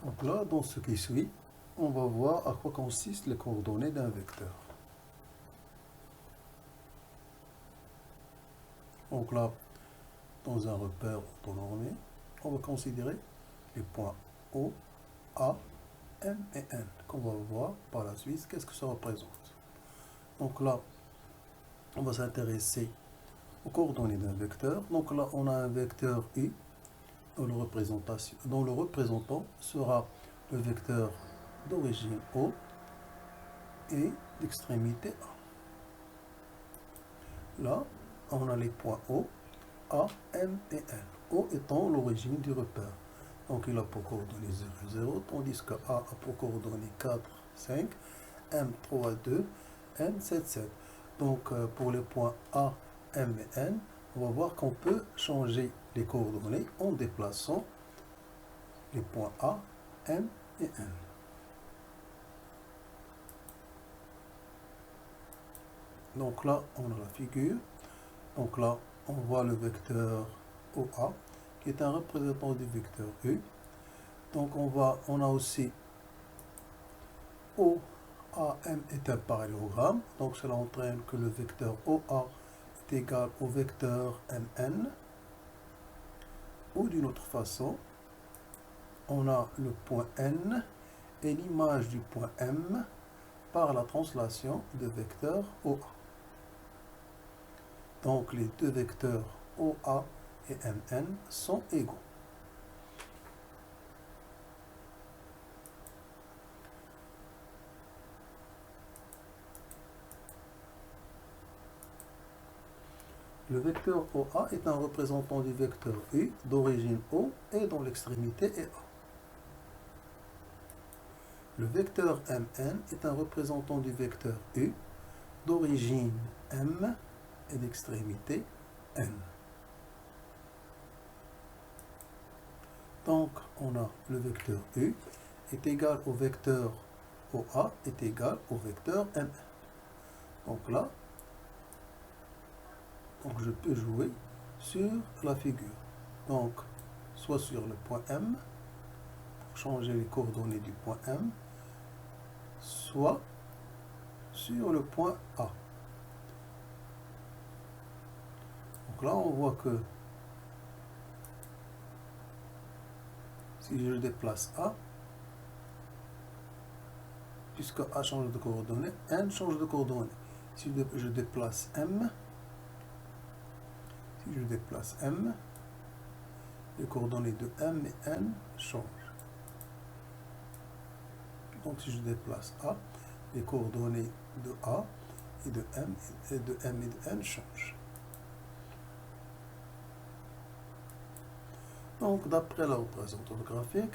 Donc là, dans ce qui suit, on va voir à quoi consistent les coordonnées d'un vecteur. Donc là, dans un repère orthonormé, on va considérer les points O, A, M et N, qu'on va voir par la suite qu'est-ce que ça représente. Donc là, on va s'intéresser aux coordonnées d'un vecteur. Donc là, on a un vecteur U dont le représentant sera le vecteur d'origine O et d'extrémité A. Là, on a les points O, A, M et N. O étant l'origine du repère. Donc il a pour coordonnées 0, 0, tandis que A a pour coordonnées 4, 5, M 3, 2, N 7, 7. Donc pour les points A, M et N, on va voir qu'on peut changer les coordonnées en déplaçant les points A, M et N. Donc là, on a la figure. Donc là, on voit le vecteur OA, qui est un représentant du vecteur U. Donc on a aussi OAM est un parallélogramme. Donc cela entraîne que le vecteur OA est égal au vecteur MN. Ou d'une autre façon, on a le point N et l'image du point M par la translation de vecteur OA. Donc les deux vecteurs OA et MN sont égaux. Le vecteur OA est un représentant du vecteur U d'origine O et dont l'extrémité est A. Le vecteur MN est un représentant du vecteur U d'origine M et d'extrémité N. Donc, on a le vecteur U est égal au vecteur OA est égal au vecteur MN. Donc là, je peux jouer sur la figure. Donc, soit sur le point M, pour changer les coordonnées du point M, soit sur le point A. Donc là, on voit que si je déplace A, puisque A change de coordonnées, N change de coordonnées. Si je déplace M, les coordonnées de M et N changent. Donc si je déplace A, les coordonnées de A et de M et de N changent. Donc d'après la représentation graphique,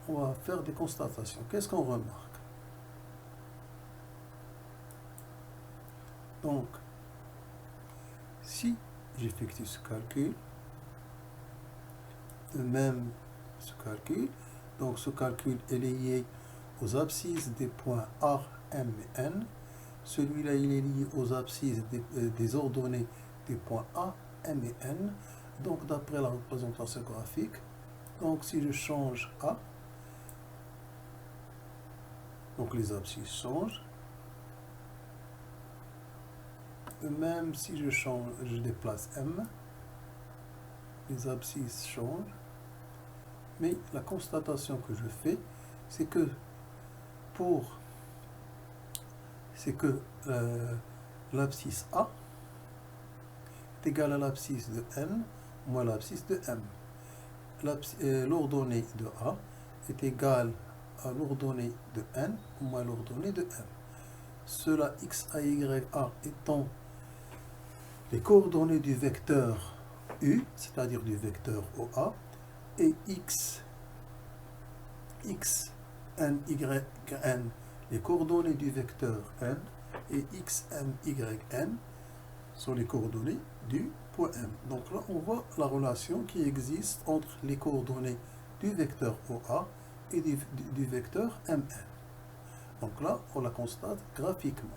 on va faire des constatations. Qu'est-ce qu'on remarque? Donc, si j'effectue ce calcul, de même ce calcul, donc ce calcul est lié aux abscisses des points A, M et N. Celui-là, il est lié aux abscisses des ordonnées des points A, M et N. Donc, d'après la représentation graphique, donc si je change A, donc les abscisses changent. Même si je déplace M, les abscisses changent. Mais la constatation que je fais, c'est que l'abscisse A est égale à l'abscisse de N moins l'abscisse de M. L'ordonnée de A est égale à l'ordonnée de N moins l'ordonnée de M. Cela X, A, Y, A étant les coordonnées du vecteur U, c'est-à-dire du vecteur OA, et X, N, Y, N, les coordonnées du vecteur N, et X, M, Y, N sont les coordonnées du point M. Donc là, on voit la relation qui existe entre les coordonnées du vecteur OA et du vecteur MN. Donc là, on la constate graphiquement.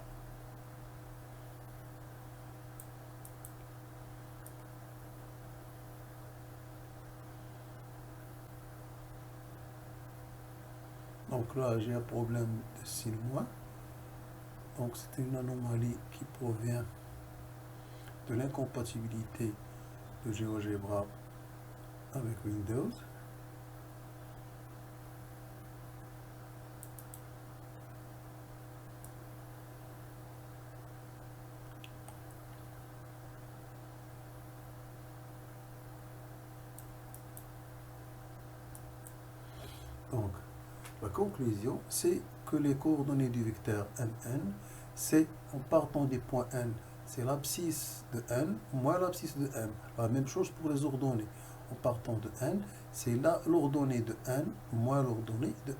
Donc là, j'ai un problème de signe moins. Donc c'est une anomalie qui provient de l'incompatibilité de GeoGebra avec Windows. Donc, la conclusion, c'est que les coordonnées du vecteur Mn, c'est en partant des points N, c'est l'abscisse de N moins l'abscisse de M. La même chose pour les ordonnées. En partant de N, c'est l'ordonnée de N moins l'ordonnée de M.